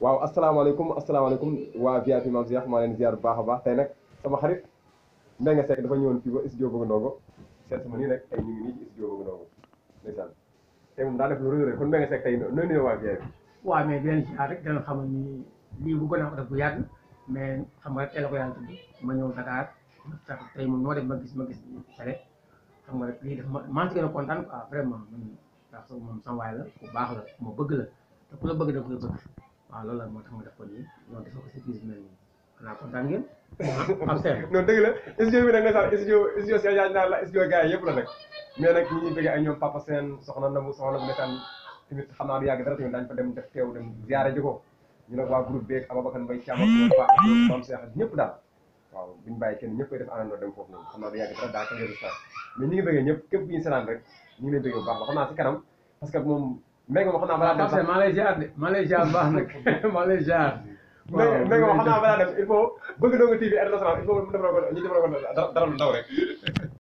waaw asalaamaaleykum waa VIP Mame Cheikh maa leen ziar bu baax a baax tey nag sama xarit Mbengue Seck dafa ñëwoon fii ba studio Bëgg Ndongo seet sama nii rek ay ñu ngi nii ci studio Bëgg Ndongo ndeysaan tey moom daa def lu rëy kon Mbengue Seck tey nooy nuyoo waa VIP. waaw mais di leen ziar rek dana xam ni lii bu gën a def bu yàgg mais xam nga rek teel a ko yàlla tudd ma ñëw Dakar sax tey moom noo def ma gis télé xam nga rek lii def maa ngi gën a kontaan quoi vraiment man ndax moom sama waay la ku baax la ku ma bëgg la te ku la bëgg da koy bëgg waaw loolu la moo tax ma def ko nii ñoo defal ko si biir mel nii xanaa kontaan ngeen am seen non dëgg la studio bi nag ndeysaan studio Cheikh Diagne naan la studio gars yi yëpp la nag mais nag ñi ñuy bëgg ay ñoom Papa Sène soxna Nabou ndeysaan tamit xam naa du yàgg dara tamit daañu fa dem def teew dem ziare ji ko ñu nag waa groupe beeg Ababacar Mbaye Thiam ak Mame Cheikh ak ñëpp daal waaw buñu bàyyi kenn ñëpp koy def àndandoo dem foofu noonu xam naa du yàgg dara daa ko résultat mais ñi ngi bëggee ñëpp képp ku ñu seetaan rek ñu ngi lay bëggee bu baax ba xam naa si kanam parce que moom Mbengue moom xam naa balaa dem sax maa lay ziar de maa lay ziar baax nag maa lay ziar Mbengue moom xam naa balaa dem il faut Bëgg Ndongo TV international il faut ñu defal ko dara lu ndaw rek